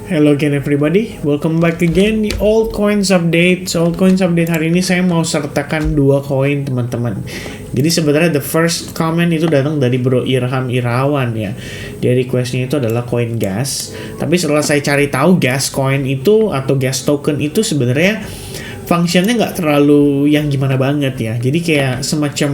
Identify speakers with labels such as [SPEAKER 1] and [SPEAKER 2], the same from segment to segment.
[SPEAKER 1] Hello again everybody, welcome back again di Altcoins Update. Altcoins Update hari ini saya mau sertakan 2 koin teman-teman. Jadi sebenarnya the first comment itu datang dari Bro Irham Irawan ya. Dia requestnya itu adalah koin gas. Tapi setelah saya cari tahu gas coin itu atau gas token itu sebenarnya fungsinya nggak terlalu yang gimana banget ya. Jadi kayak semacam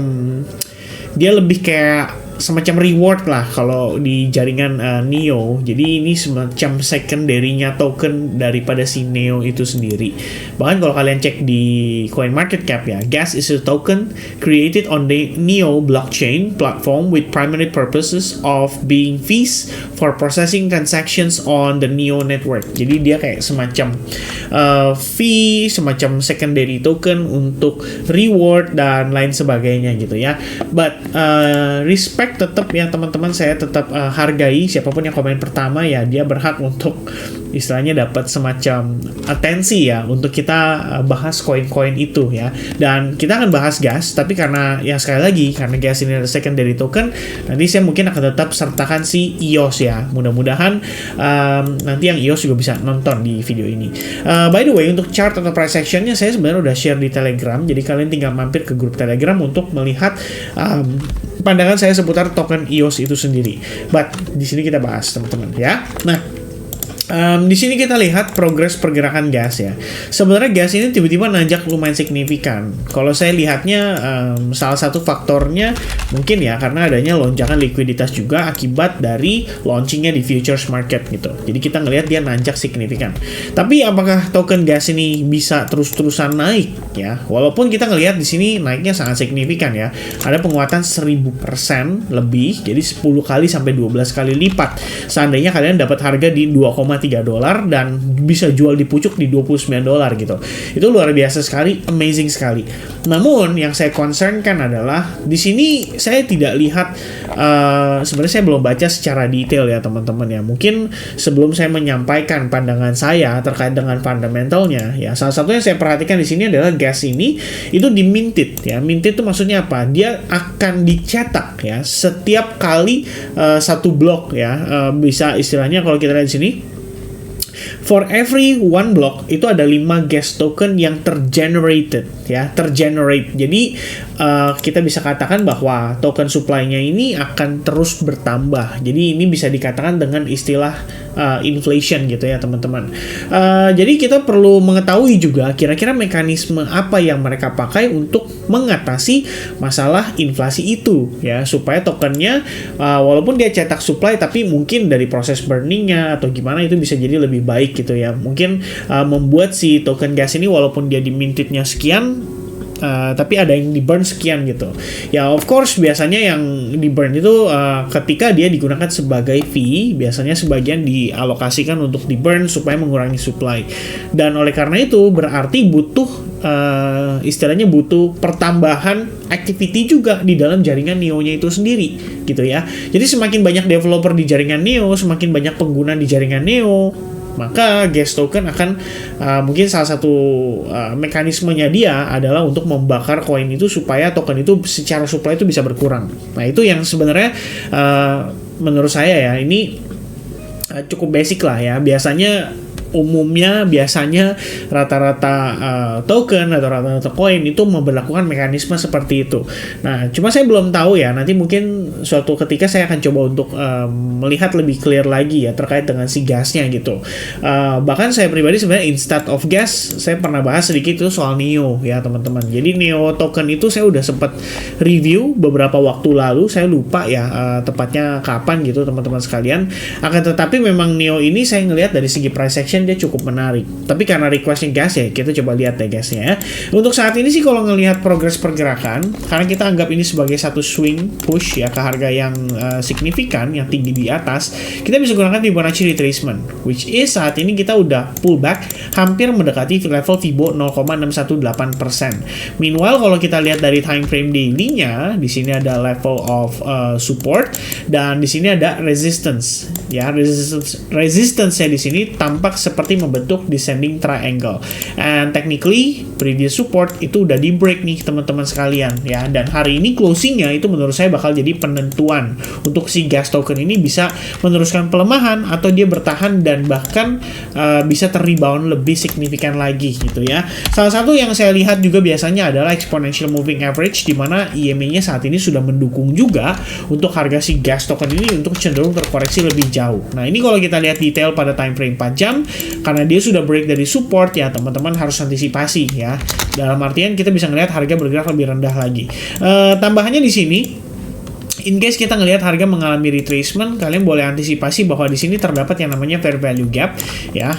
[SPEAKER 1] dia lebih kayak semacam reward lah kalau di jaringan Neo. Jadi ini semacam secondary-nya token daripada si Neo itu sendiri. Bahkan kalau kalian cek di CoinMarketCap ya, gas is a token created on the Neo blockchain platform with primary purposes of being fees for processing transactions on the Neo network. Jadi dia kayak semacam fee, semacam secondary token untuk reward dan lain sebagainya gitu ya. But respect tetap ya teman-teman, saya tetap hargai siapapun yang komen pertama ya, dia berhak untuk istilahnya dapat semacam atensi ya untuk kita bahas koin-koin itu ya. Dan kita akan bahas gas, tapi karena ya sekali lagi karena gas ini ada secondary token, nanti saya mungkin akan tetap sertakan si EOS ya. Mudah-mudahan nanti yang EOS juga bisa nonton di video ini. By the way, untuk chart atau price actionnya saya sebenarnya udah share di Telegram, jadi kalian tinggal mampir ke grup Telegram untuk melihat pandangan saya seputar token EOS itu sendiri. But di sini kita bahas teman-teman ya. Nah, di sini kita lihat progres pergerakan gas ya. Sebenarnya gas ini tiba-tiba nanjak lumayan signifikan. Kalau saya lihatnya salah satu faktornya mungkin ya karena adanya lonjakan likuiditas juga akibat dari launchingnya di futures market gitu. Jadi kita ngelihat dia nanjak signifikan. Tapi apakah token gas ini bisa terus-terusan naik ya? Walaupun kita ngelihat di sini naiknya sangat signifikan ya. Ada penguatan 1000% lebih, jadi 10 kali sampai 12 kali lipat. Seandainya kalian dapat harga di $2,3 dan bisa jual di pucuk di $29 gitu. Itu luar biasa sekali, amazing sekali. Namun yang saya concernkan adalah di sini saya tidak lihat sebenarnya saya belum baca secara detail ya teman-teman ya. Mungkin sebelum saya menyampaikan pandangan saya terkait dengan fundamentalnya ya, salah satu yang saya perhatikan di sini adalah gas ini itu diminted ya. Minted itu maksudnya apa? Dia akan dicetak ya setiap kali satu blok ya. Bisa istilahnya kalau kita lihat di sini, for every one block itu ada 5 gas token yang tergenerate. Jadi kita bisa katakan bahwa token supply-nya ini akan terus bertambah. Jadi ini bisa dikatakan dengan istilah inflation gitu ya teman-teman. Jadi kita perlu mengetahui juga kira-kira mekanisme apa yang mereka pakai untuk mengatasi masalah inflasi itu ya, supaya tokennya walaupun dia cetak supply tapi mungkin dari proses burningnya atau gimana itu bisa jadi lebih baik gitu ya. Mungkin membuat si token gas ini walaupun dia dimintednya sekian tapi ada yang di burn sekian gitu ya. Of course biasanya yang di burn itu ketika dia digunakan sebagai fee, biasanya sebagian dialokasikan untuk di burn supaya mengurangi supply. Dan oleh karena itu berarti butuh istilahnya butuh pertambahan activity juga di dalam jaringan Neo-nya itu sendiri gitu ya. Jadi semakin banyak developer di jaringan Neo, semakin banyak pengguna di jaringan Neo, maka gas token akan mungkin salah satu mekanismenya dia adalah untuk membakar koin itu supaya token itu secara supply itu bisa berkurang. Nah itu yang sebenarnya menurut saya ya ini cukup basic lah ya. Umumnya rata-rata token atau rata-rata koin itu memberlakukan mekanisme seperti itu. Nah, cuma saya belum tahu ya. Nanti mungkin suatu ketika saya akan coba untuk melihat lebih clear lagi ya terkait dengan si gasnya gitu. Bahkan saya pribadi sebenarnya instead of gas, saya pernah bahas sedikit itu soal Neo ya teman-teman. Jadi Neo token itu saya udah sempat review beberapa waktu lalu. Saya lupa ya tepatnya kapan gitu teman-teman sekalian. Akan tetapi memang Neo ini saya ngelihat dari segi price action dia cukup menarik. Tapi karena requestnya gas ya, kita coba lihat ya gasnya ya. Untuk saat ini sih kalau ngelihat progres pergerakan, karena kita anggap ini sebagai satu swing push ya ke harga yang signifikan, yang tinggi di atas, kita bisa gunakan Fibonacci retracement, which is saat ini kita udah pullback hampir mendekati level Fibo 0,618%. Meanwhile kalau kita lihat dari time frame daily-nya, di sini ada level of support dan di sini ada resistance ya. Resistance-nya di sini tampak seperti membentuk descending triangle. And technically previous support itu udah di break nih teman-teman sekalian ya, dan hari ini closingnya itu menurut saya bakal jadi penentuan untuk si gas token ini bisa meneruskan pelemahan atau dia bertahan dan bahkan bisa terrebound lebih signifikan lagi gitu ya. Salah satu yang saya lihat juga biasanya adalah exponential moving average, di mana EMA-nya saat ini sudah mendukung juga untuk harga si gas token ini untuk cenderung terkoreksi lebih jauh. Nah, ini kalau kita lihat detail pada time frame 4 jam, karena dia sudah break dari support ya, teman-teman harus antisipasi ya. Dalam artian kita bisa ngelihat harga bergerak lebih rendah lagi. Tambahannya di sini, in case kita ngelihat harga mengalami retracement, kalian boleh antisipasi bahwa di sini terdapat yang namanya fair value gap ya,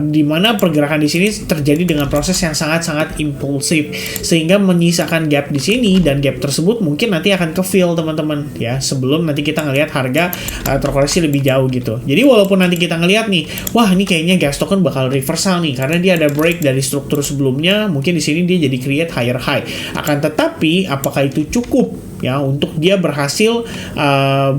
[SPEAKER 1] di mana pergerakan di sini terjadi dengan proses yang sangat-sangat impulsif sehingga menyisakan gap di sini, dan gap tersebut mungkin nanti akan ke fill teman-teman ya, sebelum nanti kita ngelihat harga terkoreksi lebih jauh gitu. Jadi walaupun nanti kita ngelihat nih, wah ini kayaknya gas token bakal reversal nih karena dia ada break dari struktur sebelumnya, mungkin di sini dia jadi create higher high. Akan tetapi apakah itu cukup ya untuk dia berhasil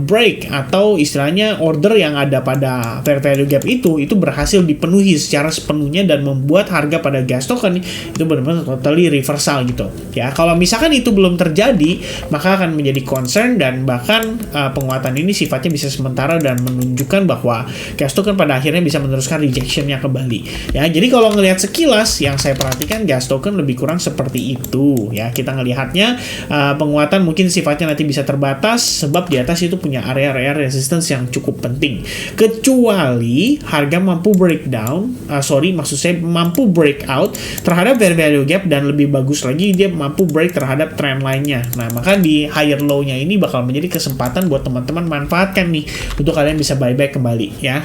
[SPEAKER 1] break atau istilahnya order yang ada pada fair value gap itu berhasil dipenuhi secara sepenuhnya dan membuat harga pada gas token itu benar-benar totally reversal gitu ya. Kalau misalkan itu belum terjadi, maka akan menjadi concern, dan bahkan penguatan ini sifatnya bisa sementara dan menunjukkan bahwa gas token pada akhirnya bisa meneruskan rejectionnya kembali ya. Jadi kalau ngelihat sekilas yang saya perhatikan, gas token lebih kurang seperti itu ya. Kita ngelihatnya penguatan mungkin sifatnya nanti bisa terbatas sebab di atas itu punya area-area resistance yang cukup penting, kecuali harga mampu mampu breakout terhadap fair value gap, dan lebih bagus lagi dia mampu break terhadap trend line-nya. Nah, maka di higher low-nya ini bakal menjadi kesempatan buat teman-teman manfaatkan nih untuk kalian bisa buyback kembali ya,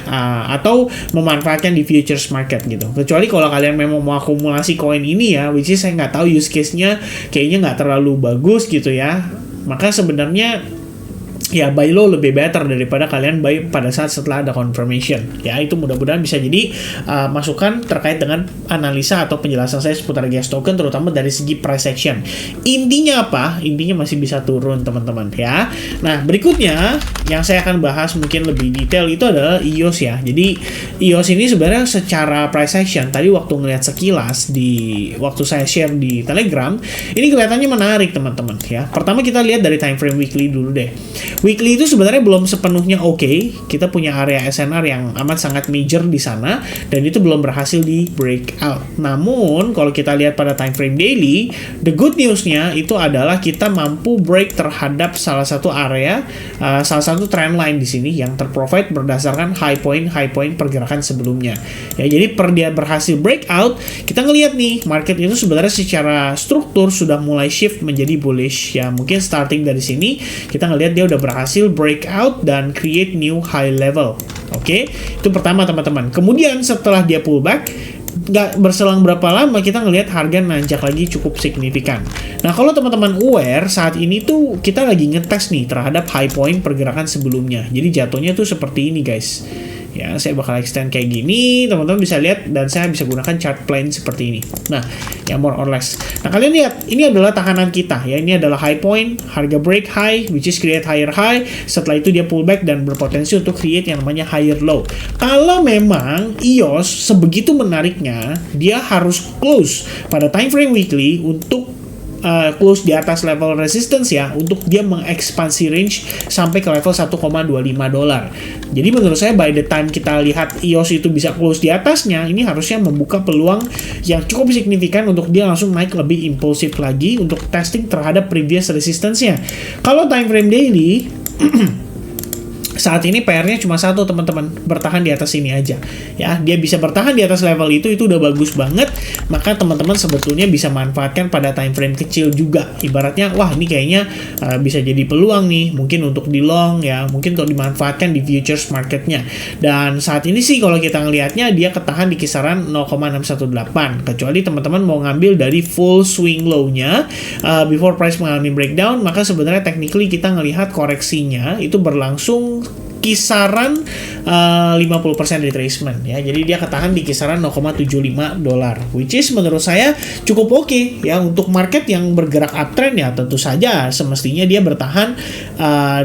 [SPEAKER 1] atau memanfaatkan di futures market gitu. Kecuali kalau kalian memang mau akumulasi koin ini ya, which is saya nggak tahu use case-nya, kayaknya nggak terlalu bagus gitu ya. Maka sebenarnya ya buy low lebih better daripada kalian buy pada saat setelah ada confirmation ya. Itu mudah-mudahan bisa jadi masukan terkait dengan analisa atau penjelasan saya seputar gas token, terutama dari segi price action. Intinya apa? Intinya masih bisa turun teman-teman ya. Nah, berikutnya yang saya akan bahas mungkin lebih detail itu adalah EOS ya. Jadi EOS ini sebenarnya secara price action, tadi waktu ngeliat sekilas waktu saya share di Telegram, ini kelihatannya menarik teman-teman ya. Pertama kita lihat dari time frame weekly dulu deh. Weekly itu sebenarnya belum sepenuhnya oke. Kita punya area SNR yang amat sangat major di sana, dan itu belum berhasil di breakout. Namun kalau kita lihat pada time frame daily, the good news-nya itu adalah kita mampu break terhadap salah satu area, salah satu trend line di sini yang terprovide berdasarkan high point pergerakan sebelumnya. Ya, jadi dia berhasil breakout, kita ngelihat nih market itu sebenarnya secara struktur sudah mulai shift menjadi bullish ya. Mungkin starting dari sini kita ngelihat dia udah berhasil breakout dan create new high level. Oke, itu pertama teman-teman. Kemudian setelah dia pullback, nggak berselang berapa lama kita ngelihat harga nanjak lagi cukup signifikan. Nah, kalau teman-teman aware, saat ini tuh kita lagi ngetes nih terhadap high point pergerakan sebelumnya. Jadi jatuhnya tuh seperti ini guys. Ya, saya bakal extend kayak gini, teman-teman bisa lihat, dan saya bisa gunakan chart plane seperti ini. Nah, ya more or less. Nah, kalian lihat, ini adalah tahanan kita ya. Ini adalah high point, harga break high, which is create higher high. Setelah itu dia pullback dan berpotensi untuk create yang namanya higher low. Kalau memang EOS sebegitu menariknya, dia harus close pada time frame weekly untuk close di atas level resistance ya, untuk dia mengekspansi range sampai ke level $1,25. Jadi menurut saya by the time kita lihat EOS itu bisa close di atasnya, ini harusnya membuka peluang yang cukup signifikan untuk dia langsung naik lebih impulsif lagi untuk testing terhadap previous resistance-nya. Kalau time frame daily saat ini PR-nya cuma satu teman-teman, bertahan di atas ini aja ya. Dia bisa bertahan di atas level itu udah bagus banget. Maka teman-teman sebetulnya bisa manfaatkan pada time frame kecil juga. Ibaratnya wah ini kayaknya bisa jadi peluang nih, mungkin untuk di long ya, mungkin untuk dimanfaatkan di futures marketnya. Dan saat ini sih kalau kita ngelihatnya dia ketahan di kisaran 0,618, kecuali teman-teman mau ngambil dari full swing low-nya before price mengalami breakdown. Maka sebenarnya technically kita ngelihat koreksinya itu berlangsung kisaran 50% retracement ya. Jadi dia ketahan di kisaran $0.75, which is menurut saya cukup oke ya untuk market yang bergerak uptrend ya. Tentu saja semestinya dia bertahan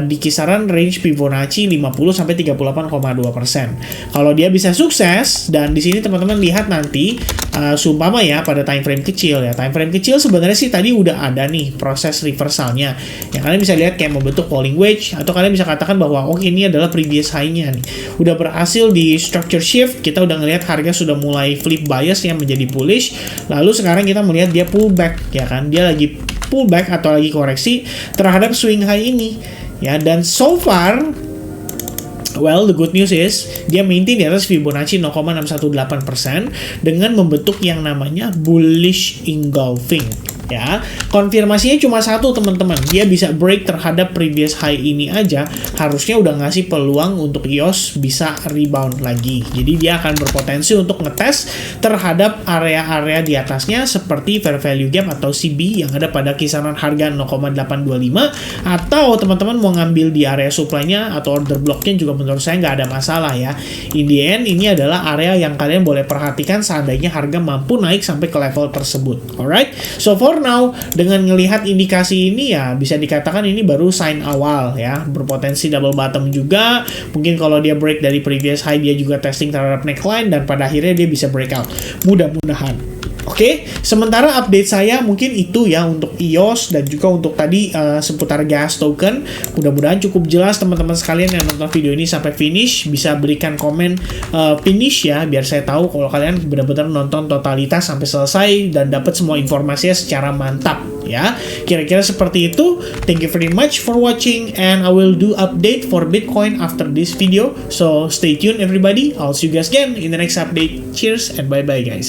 [SPEAKER 1] di kisaran range Fibonacci 50 sampai 38,2%. Kalau dia bisa sukses, dan di sini teman-teman lihat nanti seumpama ya pada time frame kecil ya. Time frame kecil sebenarnya sih tadi udah ada nih proses reversalnya. Ya kalian bisa lihat kayak membentuk falling wedge, atau kalian bisa katakan bahwa oke, ini adalah previous high-nya nih. Udah berhasil di structure shift, kita udah ngelihat harga sudah mulai flip bias yang menjadi bullish. Lalu sekarang kita melihat dia pullback ya kan. Dia lagi pullback atau lagi koreksi terhadap swing high ini. Ya, dan so far well, the good news is dia maintain di atas Fibonacci 0,618% dengan membentuk yang namanya bullish engulfing. Ya, konfirmasinya cuma satu teman-teman, dia bisa break terhadap previous high ini aja, harusnya udah ngasih peluang untuk EOS bisa rebound lagi. Jadi dia akan berpotensi untuk ngetes terhadap area-area di atasnya seperti fair value gap atau CB yang ada pada kisaran harga 0,825, atau teman-teman mau ngambil di area supply-nya atau order block-nya juga menurut saya nggak ada masalah ya. In the end, ini adalah area yang kalian boleh perhatikan seandainya harga mampu naik sampai ke level tersebut. Alright, so for now, dengan ngelihat indikasi ini ya bisa dikatakan ini baru sign awal ya, berpotensi double bottom juga. Mungkin kalau dia break dari previous high, dia juga testing terhadap neckline dan pada akhirnya dia bisa breakout. Mudah-mudahan. Oke, sementara update saya mungkin itu ya untuk EOS dan juga untuk tadi seputar gas token. Mudah-mudahan cukup jelas teman-teman sekalian yang nonton video ini sampai finish. Bisa berikan komen finish ya, biar saya tahu kalau kalian benar-benar nonton totalitas sampai selesai dan dapat semua informasinya secara mantap ya. Kira-kira seperti itu. Thank you very much for watching, and I will do update for Bitcoin after this video. So stay tuned everybody. I'll see you guys again in the next update. Cheers and bye-bye guys.